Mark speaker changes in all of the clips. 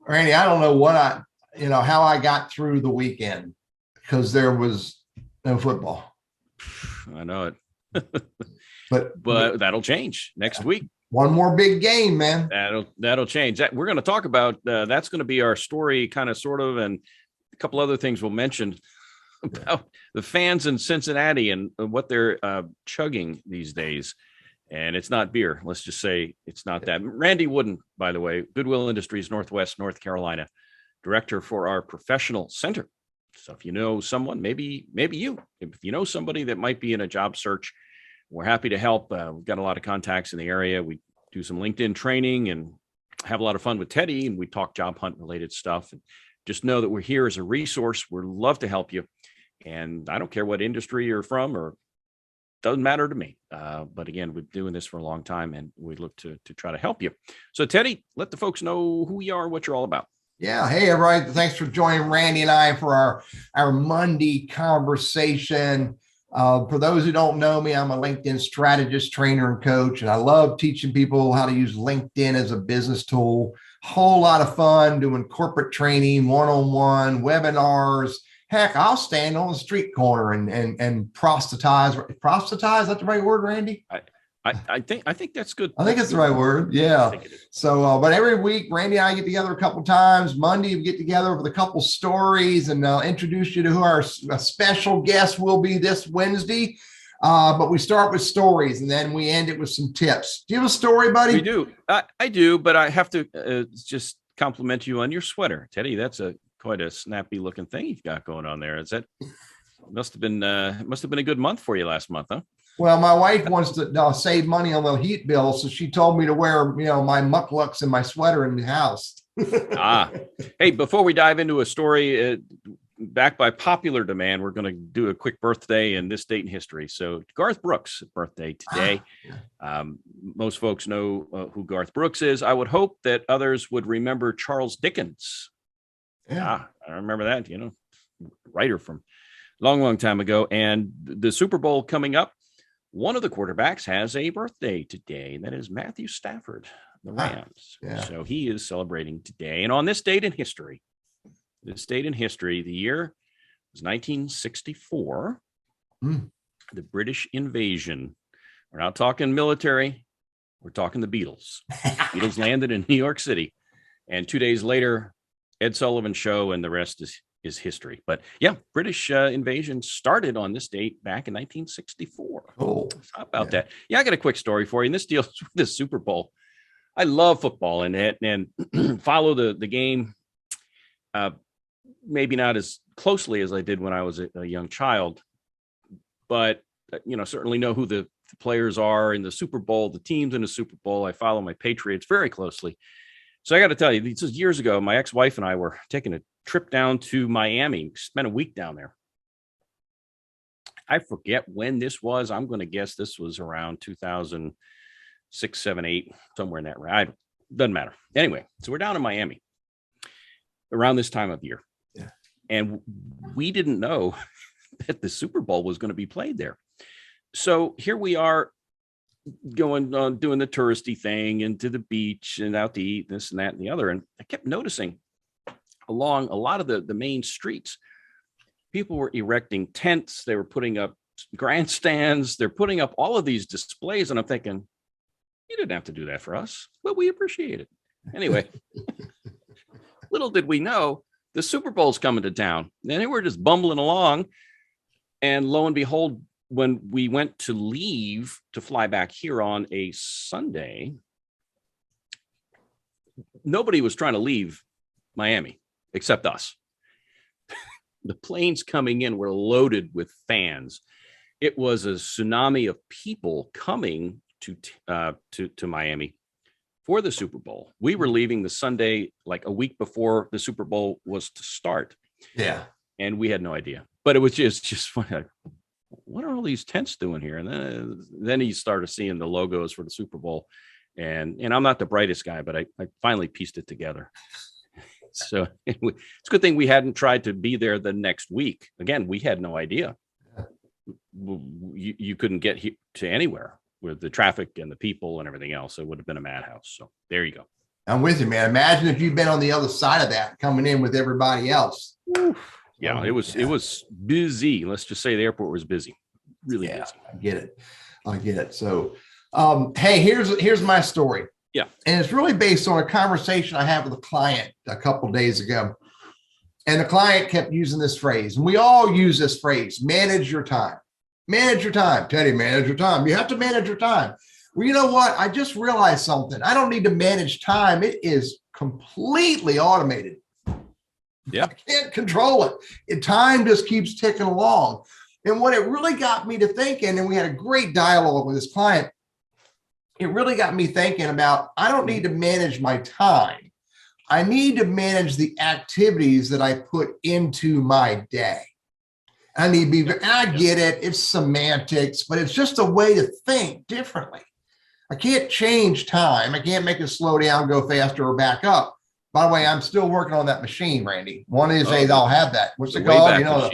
Speaker 1: Randy, I don't know how I got through the weekend because there was no football.
Speaker 2: I know it.
Speaker 1: But
Speaker 2: that'll change next week.
Speaker 1: One more big game, man.
Speaker 2: That'll change. We're going to talk about that's going to be our story, kind of, sort of, and a couple other things we'll mention about the fans in Cincinnati and what they're chugging these days. And it's not beer. Let's just say it's not that. Randy Wooden, by the way, Goodwill Industries, Northwest North Carolina, director for our professional center. So if you know someone, maybe you, if you know somebody that might be in a job search, we're happy to help. We've got a lot of contacts in the area. We do some LinkedIn training and have a lot of fun with Teddy, and we talk job hunt related stuff. And just know that we're here as a resource. We'd love to help you. And I don't care what industry you're from, or doesn't matter to me. But again, we've been doing this for a long time, and we look to try to help you. So Teddy, let the folks know who we are, what you're all about.
Speaker 1: Yeah. Hey, everybody. Thanks for joining Randy and I for our Monday conversation. For those who don't know me, I'm a LinkedIn strategist, trainer, and coach, and I love teaching people how to use LinkedIn as a business tool. Whole lot of fun doing corporate training, one-on-one webinars. Heck, I'll stand on the street corner and proselytize. Proselytize, is that the right word, Randy?
Speaker 2: I think that's good.
Speaker 1: I think it's the right word. Yeah. So, but every week, Randy and I get together a couple times. Monday, we get together with a couple stories, and I'll introduce you to who our special guest will be this Wednesday. But we start with stories, and then we end it with some tips. Do you have a story, buddy?
Speaker 2: We do. I do, but I have to just compliment you on your sweater, Teddy. That's quite a snappy looking thing you've got going on there. Is that must have been a good month for you last month, huh?
Speaker 1: Well, my wife wants to save money on the heat bill, so she told me to wear, my mucklucks and my sweater in the house.
Speaker 2: Hey, before we dive into a story, backed by popular demand, we're going to do a quick birthday in this date in history. So Garth Brooks' birthday today. Most folks know who Garth Brooks is. I would hope that others would remember Charles Dickens. Yeah, I remember that, writer from long time ago. And the Super Bowl coming up. One of the quarterbacks has a birthday today, and that is Matthew Stafford, the Rams. So he is celebrating today. And on this date in history, the year was 1964, the British invasion. We're not talking military. We're talking the Beatles. Beatles landed in New York City. And 2 days later, Ed Sullivan Show, and the rest is history. But yeah, British invasion started on this date back in 1964.
Speaker 1: Oh,
Speaker 2: how about that? Yeah, I got a quick story for you. And this deals with the Super Bowl. I love football and follow the game. Maybe not as closely as I did when I was a young child, but certainly know who the players are in the Super Bowl, the teams in the Super Bowl. I follow my Patriots very closely. So I got to tell you, this is years ago. My ex-wife and I were taking a trip down to Miami, spent a week down there. I forget when this was. I'm going to guess this was around 2006, 7, 8, somewhere in that range. Doesn't matter. Anyway, so we're down in Miami around this time of year.
Speaker 1: Yeah.
Speaker 2: And we didn't know that the Super Bowl was going to be played there. So here we are going on doing the touristy thing, into the beach and out to eat, this and that and the other. And I kept noticing along a lot of the main streets, people were erecting tents. They were putting up grandstands. They're putting up all of these displays. And I'm thinking, you didn't have to do that for us, but we appreciate it. Anyway, little did we know the Super Bowl's coming to town. And they were just bumbling along. And lo and behold, when we went to leave to fly back here on a Sunday, nobody was trying to leave Miami except us. The planes coming in were loaded with fans. It was a tsunami of people coming to Miami for the Super Bowl. We were leaving the Sunday, like a week before the Super Bowl was to start.
Speaker 1: Yeah.
Speaker 2: And we had no idea, but it was just funny. What are all these tents doing here? And then he started seeing the logos for the Super Bowl. And I'm not the brightest guy, but I finally pieced it together. So it's a good thing we hadn't tried to be there the next week. Again, we had no idea. You couldn't get to anywhere with the traffic and the people and everything else. It would have been a madhouse. So there you go.
Speaker 1: I'm with you, man. Imagine if you've been on the other side of that, coming in with everybody else.
Speaker 2: Yeah, it was busy. Let's just say the airport was busy, really busy.
Speaker 1: I get it. So, hey, here's my story.
Speaker 2: Yeah,
Speaker 1: and it's really based on a conversation I had with a client a couple of days ago, and the client kept using this phrase, and we all use this phrase: manage your time. Manage your time, Teddy. Manage your time. You have to manage your time. Well, you know what? I just realized something. I don't need to manage time. It is completely automated.
Speaker 2: Yeah.
Speaker 1: I can't control it. Time just keeps ticking along. And what it really got me to thinking, and we had a great dialogue with this client, it really got me thinking about, I don't need to manage my time. I need to manage the activities that I put into my day. I need to be, and I get it. It's semantics, but it's just a way to think differently. I can't change time. I can't make it slow down, go faster, or back up. By the way, I'm still working on that machine, Randy. One of these days I'll have that. What's it called? You know,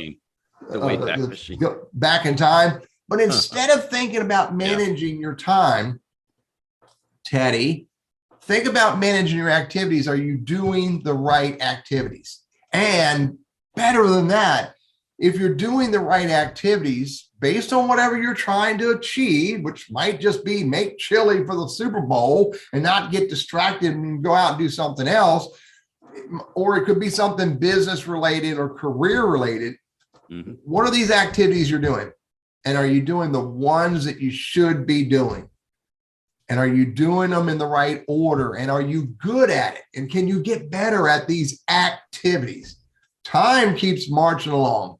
Speaker 2: the Wayback Machine.
Speaker 1: Back in time. But instead of thinking about managing your time, Teddy, think about managing your activities. Are you doing the right activities? And better than that, if you're doing the right activities based on whatever you're trying to achieve, which might just be make chili for the Super Bowl and not get distracted and go out and do something else, or it could be something business related or career related. What are these activities you're doing? And are you doing the ones that you should be doing? And are you doing them in the right order? And are you good at it? And can you get better at these activities? Time keeps marching along.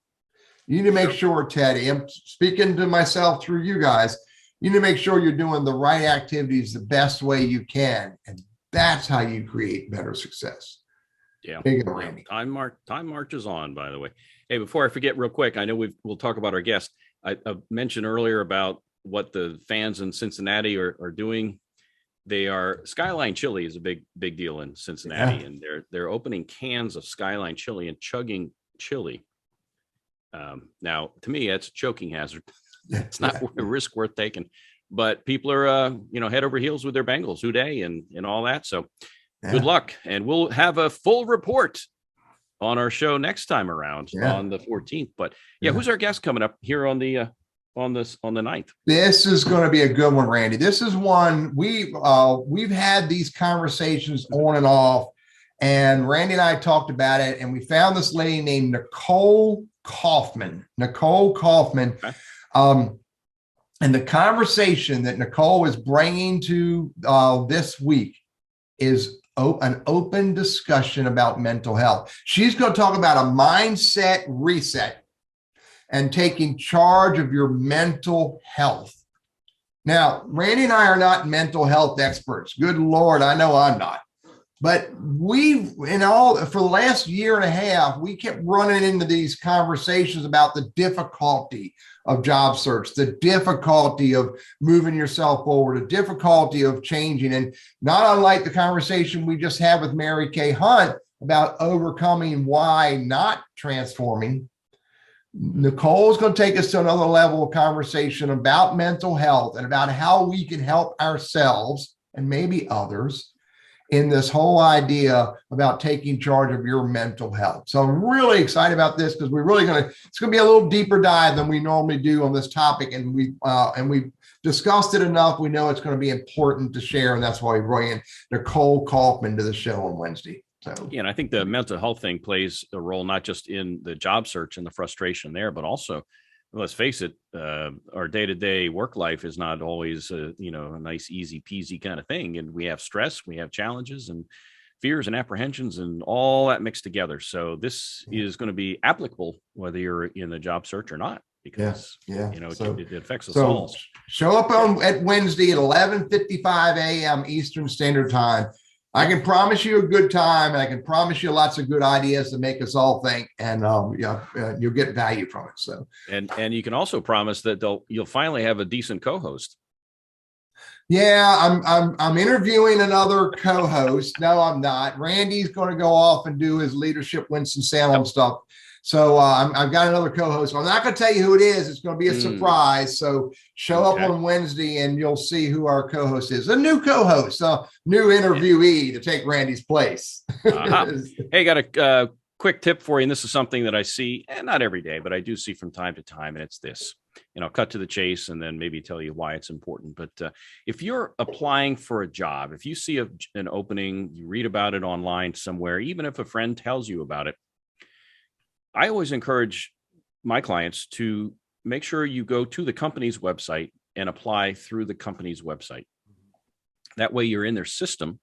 Speaker 1: You need to make sure, Teddy, I'm speaking to myself through you guys, you need to make sure you're doing the right activities the best way you can. And that's how you create better success.
Speaker 2: Yeah. Time marches on, by the way. Hey, before I forget real quick, I know we'll talk about our guest. I mentioned earlier about what the fans in Cincinnati are doing. Skyline Chili is a big deal in Cincinnati, and they're opening cans of Skyline Chili and chugging chili. Now, to me, that's a choking hazard. It's not a risk worth taking. But people are, head over heels with their Bengals, Houday and all that. So good luck, and we'll have a full report on our show next time around on the 14th. But who's our guest coming up here on the 9th?
Speaker 1: This is going to be a good one, Randy. This is one we've had these conversations on and off, and Randy and I talked about it, and we found this lady named Nicole Kaufman. Okay. And the conversation that Nicole is bringing to this week is an open discussion about mental health. She's going to talk about a mindset reset and taking charge of your mental health. Now, Randy and I are not mental health experts. Good Lord, I know I'm not. But for the last year and a half, we kept running into these conversations about the difficulty of job search, the difficulty of moving yourself forward, the difficulty of changing. And not unlike the conversation we just had with Mary Kay Hunt about overcoming why not transforming, Nicole's going to take us to another level of conversation about mental health and about how we can help ourselves and maybe others in this whole idea about taking charge of your mental health. So I'm really excited about this because it's going to be a little deeper dive than we normally do on this topic. And we've discussed it enough. We know it's going to be important to share. And that's why we brought in Nicole Kaufman to the show on Wednesday. So,
Speaker 2: and I think the mental health thing plays a role, not just in the job search and the frustration there, but also, let's face it, our day-to-day work life is not always a nice, easy peasy kind of thing. And we have stress, we have challenges and fears and apprehensions and all that mixed together. So this is going to be applicable whether you're in the job search or not, because it affects us all.
Speaker 1: Show up at Wednesday at 11:55 a.m. Eastern Standard Time. I can promise you a good time, and I can promise you lots of good ideas to make us all think, and you'll get value from it. So,
Speaker 2: and you can also promise that you'll finally have a decent co-host.
Speaker 1: Yeah, I'm interviewing another co-host. No, I'm not. Randy's going to go off and do his leadership Winston-Salem stuff. So I've got another co-host. I'm not going to tell you who it is. It's going to be a surprise. So show up on Wednesday and you'll see who our co-host is. A new co-host, a new interviewee to take Randy's place.
Speaker 2: Hey, got a quick tip for you. And this is something that I see, and not every day, but I do see from time to time. And it's this, cut to the chase and then maybe tell you why it's important. But if you're applying for a job, if you see an opening, you read about it online somewhere, even if a friend tells you about it, I always encourage my clients to make sure you go to the company's website and apply through the company's website. That way you're in their system.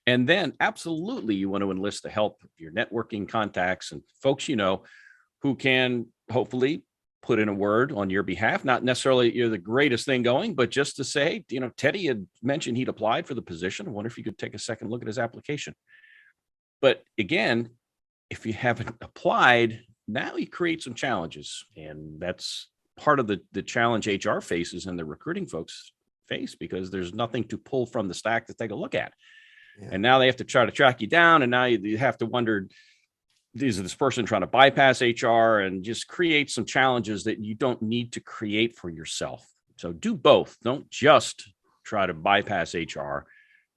Speaker 2: And then absolutely you want to enlist the help of your networking contacts and folks who can hopefully put in a word on your behalf. Not necessarily you're the greatest thing going, but just to say, Teddy had mentioned he'd applied for the position. I wonder if you could take a second look at his application. But again, if you haven't applied, now you create some challenges. And that's part of the challenge HR faces and the recruiting folks face, because there's nothing to pull from the stack to take a look at. Yeah. And now they have to try to track you down. And now you have to wonder, is this person trying to bypass HR, and just create some challenges that you don't need to create for yourself. So do both. Don't just try to bypass HR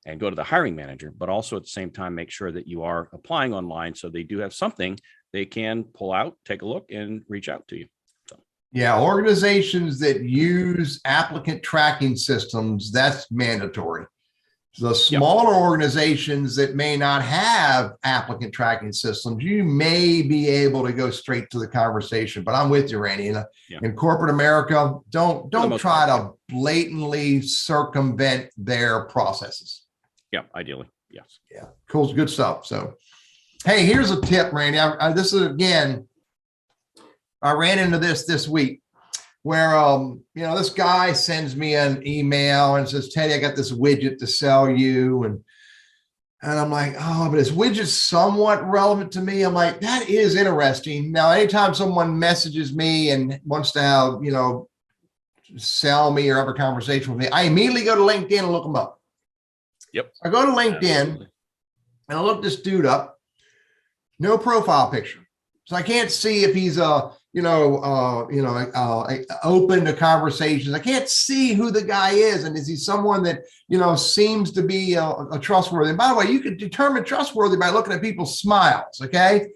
Speaker 2: and go to the hiring manager, but also at the same time, make sure that you are applying online so they do have something they can pull out, take a look, and reach out to you. So.
Speaker 1: Yeah, organizations that use applicant tracking systems, that's mandatory. The smaller organizations that may not have applicant tracking systems, you may be able to go straight to the conversation. But I'm with you, Randy. In corporate America, don't try to blatantly circumvent their processes.
Speaker 2: Yeah, ideally, yes.
Speaker 1: Yeah, cool, good stuff. So, hey, here's a tip, Randy. I ran into this week where this guy sends me an email and says, Teddy, I got this widget to sell you, and I'm like, oh, but this widget's somewhat relevant to me. I'm like, that is interesting. Now, anytime someone messages me and wants to have sell me or have a conversation with me, I immediately go to LinkedIn and look them up.
Speaker 2: Yep.
Speaker 1: I go to LinkedIn and I look this dude up. No profile picture, so I can't see if he's open to conversations. I can't see who the guy is, and is he someone that seems to be a trustworthy. And by the way, you can determine trustworthy by looking at people's smiles. Okay,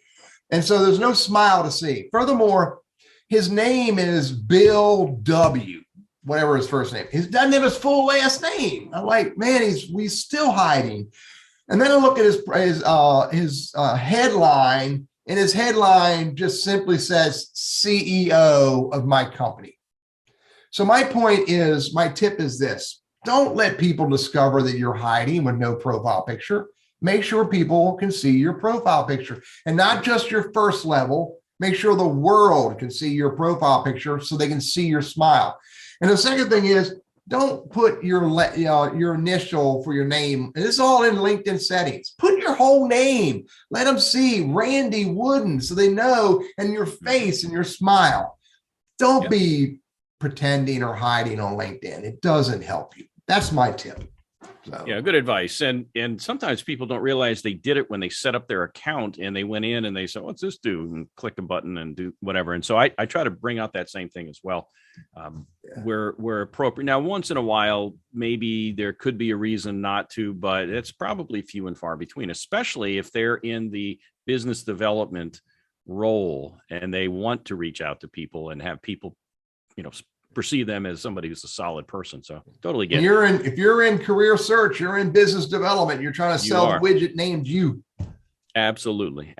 Speaker 1: and so there's no smile to see. Furthermore, his name is Bill W. Whatever his first name. He doesn't have his full last name. I'm like, man, he's still hiding. And then I look at his headline, and his headline just simply says CEO of my company. So my tip is this: don't let people discover that you're hiding with no profile picture. Make sure people can see your profile picture, and not just your first level. Make sure the world can see your profile picture so they can see your smile. And the second thing is, don't put your initial for your name. And this is all in LinkedIn settings. Put your whole name. Let them see Randy Wooden so they know, and your face and your smile. Don't be pretending or hiding on LinkedIn. It doesn't help you. That's my tip. So.
Speaker 2: Yeah, good advice. And sometimes people don't realize they did it when they set up their account and they went in and they said, what's this do? And click a button and do whatever. And so I try to bring out that same thing as well, where appropriate. Now, once in a while, maybe there could be a reason not to, but it's probably few and far between, especially if they're in the business development role and they want to reach out to people and have people, perceive them as somebody who's a solid person. So totally get it.
Speaker 1: If you're in career search, you're in business development, you're trying to sell a widget named you.
Speaker 2: Absolutely.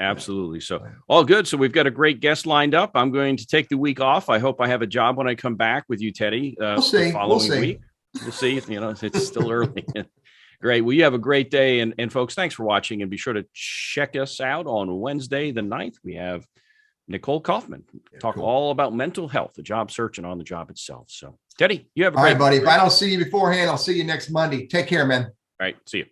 Speaker 2: So all good. So we've got a great guest lined up. I'm going to take the week off. I hope I have a job when I come back with you, Teddy.
Speaker 1: We'll see.
Speaker 2: Week. We'll see. It's still early. Great. Well, you have a great day. And folks, thanks for watching, and be sure to check us out on Wednesday, the 9th. We have Nicole Kaufman talk all about mental health, the job search, and on the job itself. So, Teddy, you have a great
Speaker 1: buddy. If I don't see you beforehand, I'll see you next Monday. Take care, man.
Speaker 2: All right. See you.